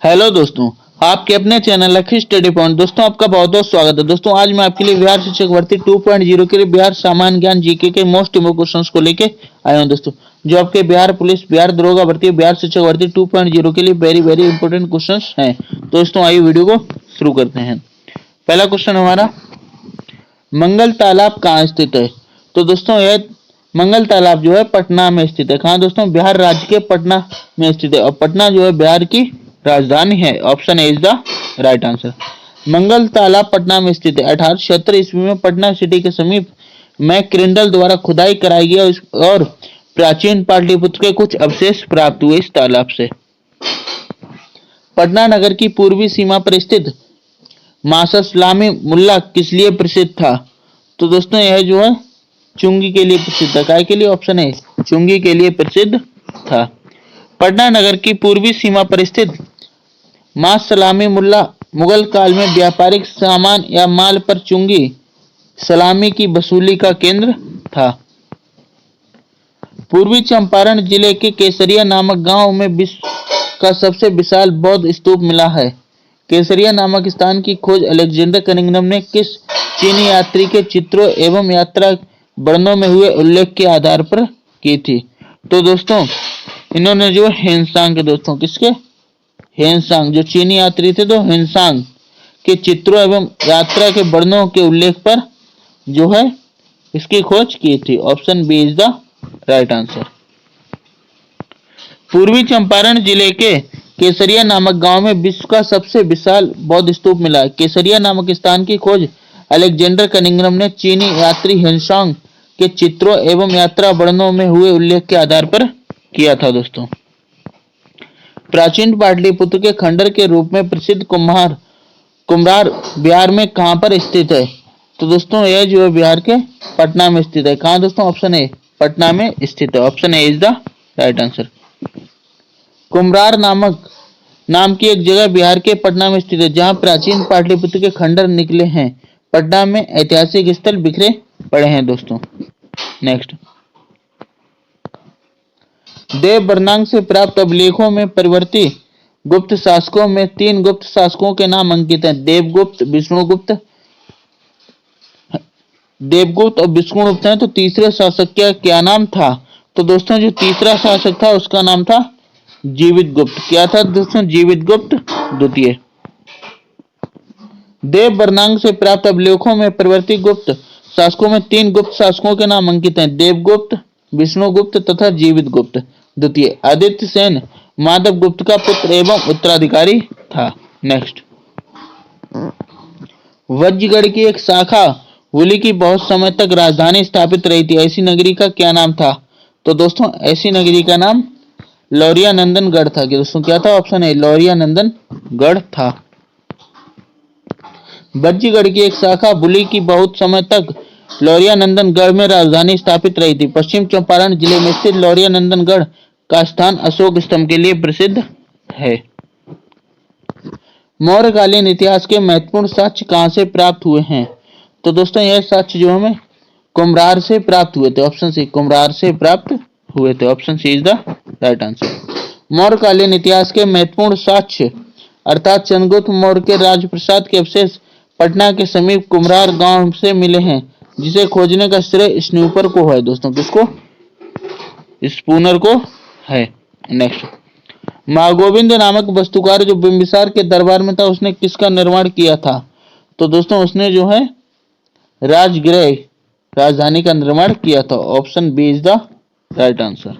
Hello दोस्तों, आपके अपने चैनल लकी स्टडी पॉइंट दोस्तों आपका बहुत बहुत स्वागत है। दोस्तों आज मैं आपके लिए बिहार शिक्षक भर्ती 2.0 के लिए बिहार सामान्य ज्ञान जीके के मोस्ट इम्पोर्टेंट क्वेश्चंस को लेके आया हूं दोस्तों, जो आपके बिहार पुलिस, बिहार दरोगा भर्ती, बिहार शिक्षक भर्ती 2.0 के लिए वेरी वेरी इंपॉर्टेंट क्वेश्चंस हैं। दोस्तों आइए वीडियो को शुरू करते हैं। पहला क्वेश्चन हमारा, मंगल तालाब कहाँ स्थित है? तो दोस्तों यह मंगल तालाब जो है पटना में स्थित है। कहाँ दोस्तों? बिहार राज्य के पटना में स्थित है और पटना जो है बिहार की राजधानी है। Option A is the right answer. Mangal Talab Patna में स्थित है। 1876 ईस्वी में पटना सिटी के समीप मैक्रिंडल द्वारा खुदाई कराई गई और प्राचीन पाटलिपुत्र के कुछ अवशेष प्राप्त हुए इस तालाब से। पटना नगर की पूर्वी सीमा पर स्थित मासा सलामी मुल्ला किस लिए प्रसिद्ध था? तो दोस्तों यह जो है चुंगी के लिए प्रसिद्ध था। काय के लिए? ऑप्शन ए चुंगी के लिए प्रसिद्ध था। पटना नगर की पूर्वी सीमा पर स्थित मां सलामी मुल्ला मुगल काल में व्यापारिक सामान या माल पर चुंगी सलामी की वसूली का केंद्र था। पूर्वी चंपारण जिले के केसरिया नामक गांव में विश्व का सबसे विशाल बौद्ध स्तूप मिला है। केसरिया नामक स्थान की खोज अलेक्जेंडर कनिंघम ने किस चीनी यात्री के चित्रों एवं यात्रा वर्णनों में हुए उल्लेख के आधार पर की थी? तो दोस्तों इन्होंने जो हेनसांग के दोस्तों किसके हेनसांग जो चीनी यात्री थे तो हेनसांग के चित्रों एवं यात्रा के वर्णनों के उल्लेख पर जो है इसकी खोज की थी। Option B is the right answer. पूर्वी चंपारण जिले के केसरिया नामक गांव में विश्व का सबसे विशाल बौद्ध स्तूप मिला है। केसरिया नामक स्थान की खोज अलेक्जेंडर कनिंघम ने चीनी यात्री हेनसांग के चित्रों एवं यात्रा वर्णनों में हुए उल्लेख के आधार पर किया था। दोस्तों प्राचीन पाटलिपुत्र के खंडर के रूप में प्रसिद्ध कुम्हार बिहार में कहां पर स्थित है? तो दोस्तों यह जो है बिहार के पटना में स्थित है। कहां दोस्तों? ऑप्शन ए पटना में स्थित है। Option A is the right answer. कुम्हार नाम की एक जगह बिहार के पटना में स्थित है जहां प्राचीन पाटलिपुत्र के खंडर निकले हैं। पटना में ऐतिहासिक स्थल बिखरे पड़े हैं। दोस्तों नेक्स्ट, देव बर्नांग से प्राप्त अभिलेखों में परिवर्ती गुप्त शासकों में 3 गुप्त शासकों के नाम अंकित हैं। देवगुप्त और विष्णुगुप्त हैं। तो तीसरे शासक का क्या नाम था? तो दोस्तों जो तीसरा शासक था उसका नाम था जीवित गुप्त। क्या था दोस्तों? जीवित गुप्त द्वितीय। देव बर्नांग से प्राप्त अभिलेखों में परिवर्ती गुप्त शासकों में 3 गुप्त शासकों के नाम अंकित हैं। देवगुप्त, विष्णुगुप्त तथा जीवित गुप्त द्वितीय। आदित्य सेन माधव गुप्त का पुत्र एवं उत्तराधिकारी था। नेक्स्ट, वज्रगढ़ की एक शाखा हुली की बहुत समय तक राजधानी स्थापित रही थी। ऐसी नगरी का क्या नाम था? तो दोस्तों ऐसी नगरी का नाम लौरिया नंदनगढ़ था। कि दोस्तों क्या था? ऑप्शन ए लौरिया नंदनगढ़ था। वज्रगढ़ की एक शाखा बुली की बहुत समय तक लौरिया नंदनगढ़ में राजधानी स्थापित रही थी। पश्चिम चंपारण जिले में स्थित लौरिया नंदनगढ़ का स्थान अशोक स्तंभ के लिए प्रसिद्ध है। मौर्यकालीन इतिहास के महत्वपूर्ण साक्ष्य कहां से प्राप्त हुए हैं? तो दोस्तों यह साक्ष्य जो हमें कुम्हार से प्राप्त हुए थे। ऑप्शन सी कुम्हार से प्राप्त हुए थे। Option C is the right answer. मौर्यकालीन इतिहास के महत्वपूर्ण साक्ष्य अर्थात चंद्रगुप्त मौर्य के राजप्रसाद के अवशेष पटना के समीप कुम्हार गांव से मिले हैं, जिसे खोजने का श्रेय स्नूपर को है। दोस्तों किसको? स्पूनर को है। नेक्स्ट, महागोविंद नामक वास्तुकार जो बिंबिसार के दरबार में था उसने किसका निर्माण किया था? तो दोस्तों उसने जो है राजगृह राजधानी का निर्माण किया था। Option B is the right answer.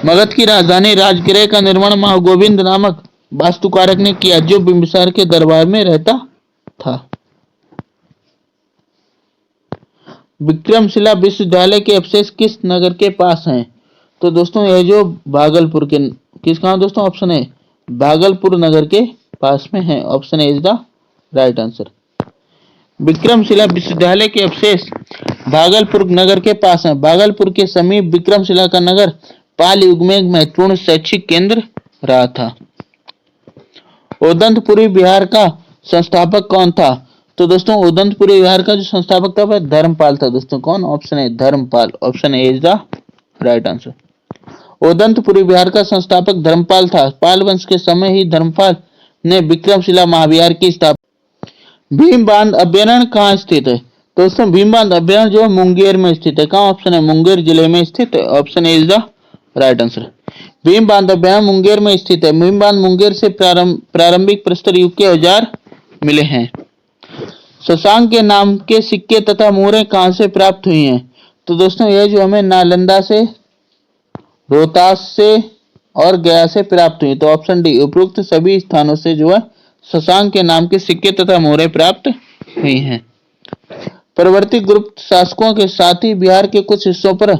Magadh की राजधानी राजगृह का निर्माण महागोविंद नामक वास्तुकारक ने किया जो बिंबिसार के दरबार में रहता था। विक्रमशिला विश्वविद्यालय के अवशेष किस नगर के पास हैं? तो दोस्तों यह जो भागलपुर के किस कहां दोस्तों? ऑप्शन ए भागलपुर नगर के पास में है। Option A is the right answer. Vikramshila विश्वविद्यालय के अवशेष भागलपुर नगर के पास है। भागलपुर के समीप विक्रमशिला का नगर पाल युग में एक महत्वपूर्ण शैक्षिक केंद्र रहा था। उदंतपुरी बिहार का संस्थापक कौन था? तो दोस्तों उदंतपुरी बिहार का जो संस्थापक था वह धर्मपाल था। दोस्तों कौन? Option A Dharmapal. Option A is the right answer. Odantapuri Bihar का संस्थापक धर्मपाल था। पाल वंश के समय ही धर्मपाल ने विक्रमशिला महाविहार की स्थापना। भीम बांध अभ्यारण्य कहाँ स्थित है? दोस्तों भीम बांध अभ्यारण्य जो है मुंगेर में स्थित है। कहाँ? ऑप्शन है मुंगेर जिले में स्थित है। Option A is the right answer. Bhim बांध अभ्यारण्य मुंगेर में स्थित है। भीम बांध मुंगेर से प्रारंभिक प्रस्तर युग के औजार मिले हैं। शशांक के नाम के सिक्के तथा मोहरें कहां से प्राप्त हुई हैं? तो दोस्तों यह जो हमें नालंदा से, रोहतास से और गया से प्राप्त हुई। तो ऑप्शन डी उपरोक्त सभी स्थानों से जो है शशांक के नाम के सिक्के तथा मोहरें प्राप्त हुई हैं। परवर्ती गुप्त शासकों के साथ ही बिहार के कुछ हिस्सों पर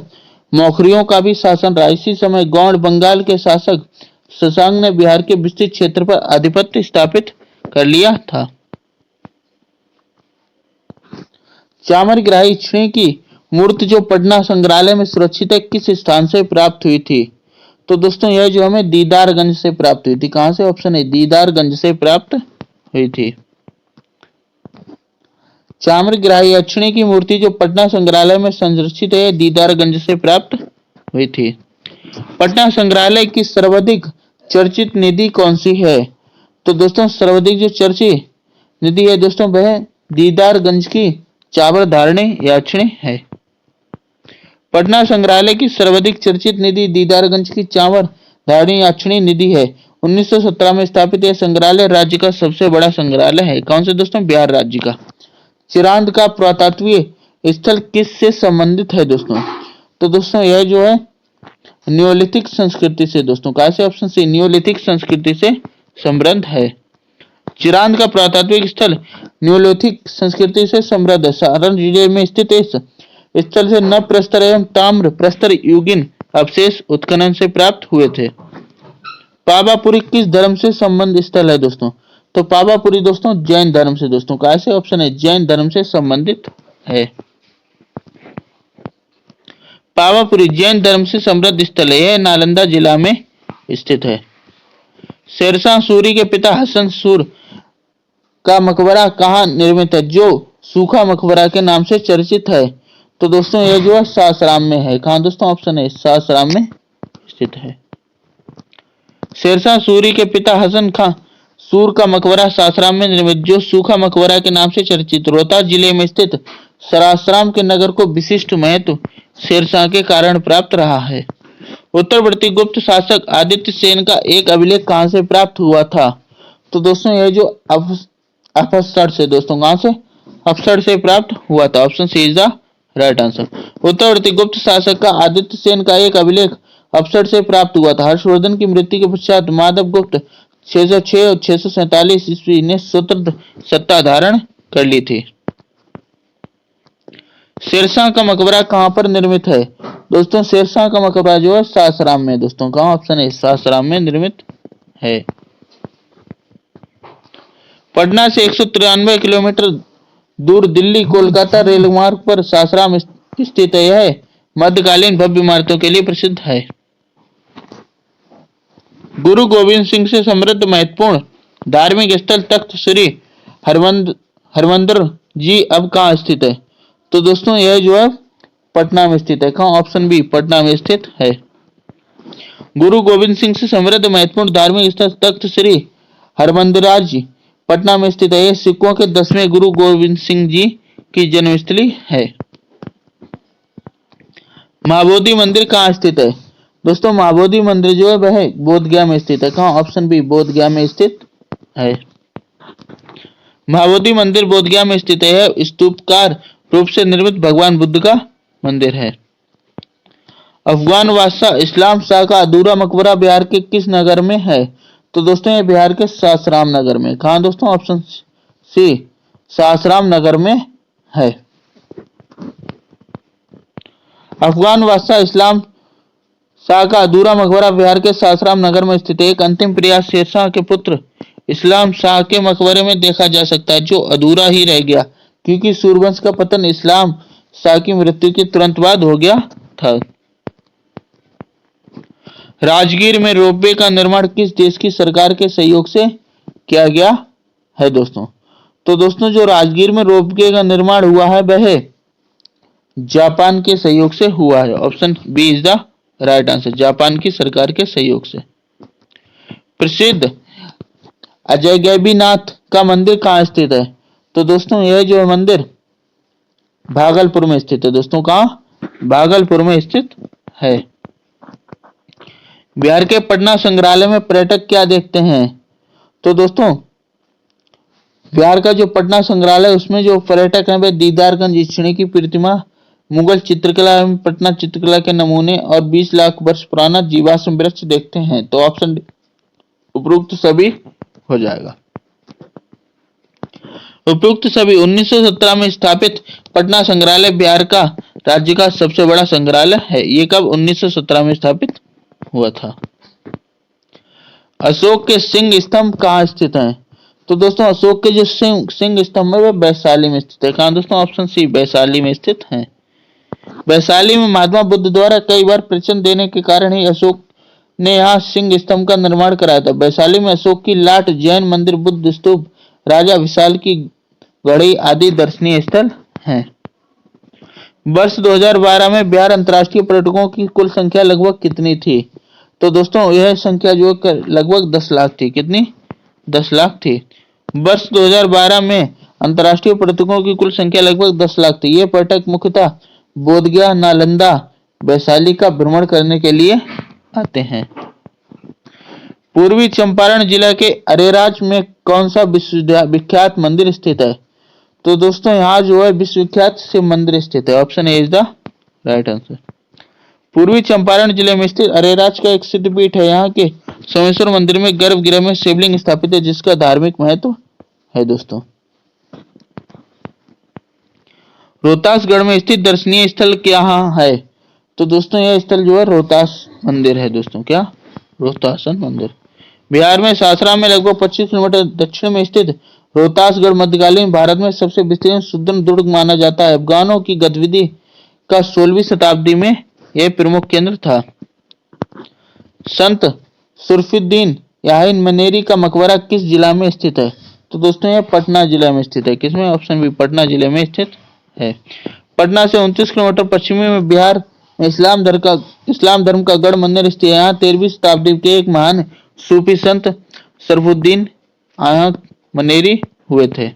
मौखरियों का भी शासन रहा। इसी समय गौड़ बंगाल के शासक शशांक ने बिहार के विस्तृत क्षेत्र पर आधिपत्य स्थापित कर लिया था। चामरग्राही छड़ी की मूर्ति जो पटना संग्रहालय में सुरक्षित है किस स्थान से प्राप्त हुई थी? तो दोस्तों यह जो हमें दीदारगंज से प्राप्त हुई थी। कहां से? ऑप्शन है दीदारगंज से प्राप्त हुई थी। चामरग्राही अक्षणी की मूर्ति जो पटना संग्रहालय में संरक्षित है दीदारगंज से प्राप्त हुई थी। पटना संग्रहालय की सर्वाधिक चर्चित निधि कौन सी है? तो दोस्तों सर्वाधिक जो चर्चित निधि है दोस्तों वह दीदारगंज की चाबर धारणी याचनी है। पटना संग्रहालय की सर्वाधिक चर्चित निधि दीदारगंज की चावर धारणी याचनी निधि है। 1917 में स्थापित यह संग्रहालय राज्य का सबसे बड़ा संग्रहालय है। कौन से दोस्तों? बिहार राज्य का। चिरांद का पुरातत्वीय स्थल किस से संबंधित है दोस्तों? तो दोस्तों यह जो है नियोलिथिक संस्कृति से दोस्तों। कहां से? ऑप्शन सी नियोलिथिक संस्कृति से समृद्ध है। चिरांद का पुरातात्विक स्थल नियोलिथिक संस्कृति से समृद्ध है। सारण जिले में स्थित इस स्थल से नव प्रस्तर एवं ताम्र प्रस्तर युगीन अवशेष उत्खनन से प्राप्त हुए थे। पावापुरी किस धर्म से संबंध स्थल है दोस्तों? तो पावापुरी दोस्तों जैन धर्म से दोस्तों। कहां से? ऑप्शन है जैन धर्म से संबंधित है। पावापुरी जैन धर्म से समृद्ध स्थल है। यह नालंदा जिला में स्थित है। शेरशाह सूरी के पिता हसन सूर का मकबरा कहाँ निर्मित है जो सूखा मकबरा के नाम से चर्चित है? तो दोस्तों यह जो है सासाराम में है। कहाँ दोस्तों? ऑप्शन है सासाराम में स्थित है। शेरशाह सूरी के पिता हसन खां सूर का मकबरा सासाराम में निर्मित जो सूखा मकबरा के नाम से चर्चित रोहतास जिले में स्थित सरासराम के नगर को विशिष्ट महत्व शेरशाह के कारण प्राप्त रहा है। उत्तरवर्ती गुप्त शासक आदित्य सेन का एक अभिलेख कहां से प्राप्त हुआ था? तो दोस्तों यह जो अफसर से दोस्तों। कहां से? अफसर से प्राप्त हुआ था। Option C is the right answer. उत्तरवर्ती गुप्त शासक का आदित्य सेन का एक अभिलेख अफसर से प्राप्त हुआ था। हर्षवर्धन की मृत्यु के पश्चात माधव गुप्त 606 और 647 ईस्वी ने स्वतंत्र सत्ता धारण कर ली थी। शेरशाह का मकबरा कहां पर निर्मित है? दोस्तों शेरशाह का मकबरा जो है सासाराम में दोस्तों। कहां? ऑप्शन है सासाराम में निर्मित है। पटना से 193 किलोमीटर दूर दिल्ली कोलकाता रेल मार्ग पर सासाराम स्थित है। यह मध्यकालीन भव्य इमारतों के लिए प्रसिद्ध है। गुरु गोविंद सिंह से समृद्ध महत्वपूर्ण धार्मिक स्थल तख्त श्री हरमंदिर जी अब कहाँ स्थित है? तो दोस्तों यह जो है पटना में स्थित है। कहाँ? ऑप्शन बी पटना में स्थित है। गुरु गोविंद सिंह से समृद्ध महत्वपूर्ण धार्मिक स्थल तख्त श्री हरमंदिर जी पटना में स्थित है। यह सिखों के 10वें गुरु गोविंद सिंह जी की जन्मस्थली है। महाबोधि मंदिर कहाँ स्थित है? दोस्तों महाबोधि मंदिर जो है वह बोधगया में स्थित है। कहाँ? ऑप्शन बी बोधगया में स्थित है। महाबोधि मंदिर बोधगया में स्थित है। स्तूपकार रूप से निर्मित भगवान बुद्ध का मंदिर है। अफगान बादशाह इस्लाम शाह का अधूरा मकबरा बिहार के किस नगर में है? तो दोस्तों ये बिहार के सासाराम नगर में। कहाँ दोस्तों? ऑप्शन सी सासाराम नगर में है। अफगान बादशाह इस्लाम शाह का अधूरा मकबरा बिहार के सासाराम नगर में स्थित है। एक अंतिम प्रयास शेरशाह के पुत्र इस्लाम शाह के मकबरे में देखा जा सकता है जो अधूरा ही रह गया क्योंकि सूर्यवंश का पतन इस्लाम शाह की मृत्यु के तुरंत बाद हो गया था। राजगीर में रोपवे का निर्माण किस देश की सरकार के सहयोग से किया गया है दोस्तों? तो दोस्तों जो राजगीर में रोपवे का निर्माण हुआ है वह जापान के सहयोग से हुआ है। Option B is the right answer, Japan की सरकार के सहयोग से। प्रसिद्ध अजयगैबीनाथ का मंदिर कहाँ स्थित है? तो दोस्तों यह जो मंदिर भागलपुर में स्थित है। दोस्तों कहाँ? भागलपुर में स्थित है। बिहार के पटना संग्रहालय में पर्यटक क्या देखते हैं? तो दोस्तों बिहार का जो पटना संग्रहालय है उसमें जो पर्यटक हैं वे दीदारगंज इक्षणी की प्रतिमा, मुगल चित्रकला एवं पटना चित्रकला के नमूने और 20 लाख वर्ष पुराना जीवाश्म वृक्ष देखते हैं। तो ऑप्शन उपरोक्त सभी हो जाएगा। उपरोक्त सभी 1917 में स्थापित पटना संग्रहालय बिहार का राज्य का सबसे बड़ा संग्रहालय है। ये कब 1917 में स्थापित हुआ था। अशोक के सिंह स्तंभ कहाँ स्थित हैं? तो दोस्तों अशोक के जो सिंह स्तंभ है वह वैशाली में स्थित है। कहाँ दोस्तों? ऑप्शन सी, वैशाली में स्थित है। वैशाली में महात्मा बुद्ध द्वारा कई बार प्रवचन देने के कारण ही अशोक ने यहाँ सिंह स्तंभ का निर्माण कराया था। वैशाली में अशोक की लाट, जैन मंदिर, बुद्ध स्तूप, राजा विशाल की गढ़ी आदि दर्शनीय स्थल हैं। वर्ष 2012 में बिहार अंतर्राष्ट्रीय पर्यटकों की कुल संख्या लगभग कितनी थी? तो दोस्तों यह संख्या जो लगभग 10 लाख थी। कितनी? 10 लाख थी। वर्ष 2012 में अंतर्राष्ट्रीय पर्यटकों की कुल संख्या लगभग 10 लाख थी। ये पर्यटक मुख्यतः बोधगया, नालंदा, वैशाली का भ्रमण करने के लिए आते हैं। पूर्वी चंपारण जिला के अरेराज में कौन सा विख्यात मंदिर स्थित है? तो दोस्तों यहाँ जो है विश्वविख्यात शिव मंदिर स्थित है। Option A is the right answer. पूर्वी चंपारण जिले में स्थित अरेराज का एक सिद्धपीठ है। यहाँ के सोमेश्वर मंदिर में गर्भगृह में शिवलिंग स्थापित है जिसका धार्मिक महत्व है। दोस्तों रोहतासगढ़ में स्थित दर्शनीय स्थल क्या है? तो दोस्तों यह स्थल जो है रोहतास मंदिर है। दोस्तों क्या? रोहतासन मंदिर। बिहार में सासाराम में लगभग 25 किलोमीटर दक्षिण में स्थित रोहतासगढ़ मध्यकालीन भारत में सबसे विस्तृत सुदृढ़ दुर्ग माना जाता है। अफगानों की गतिविधि का 16वीं शताब्दी में यह प्रमुख केंद्र था। संत सुरफुद्दीन याहिन मनेरी का मकबरा किस जिला में स्थित है? तो दोस्तों यह पटना जिला में स्थित है। किसमें? ऑप्शन बी, पटना जिले में स्थित है। पटना से 29 किलोमीटर पश्चिमी में बिहार में इस्लाम धर्म का गढ़ मंदिर स्थित है। यहाँ 13वीं शताब्दी के एक महान सूफी संत सरफुद्दीन आया मनेरी हुए थे।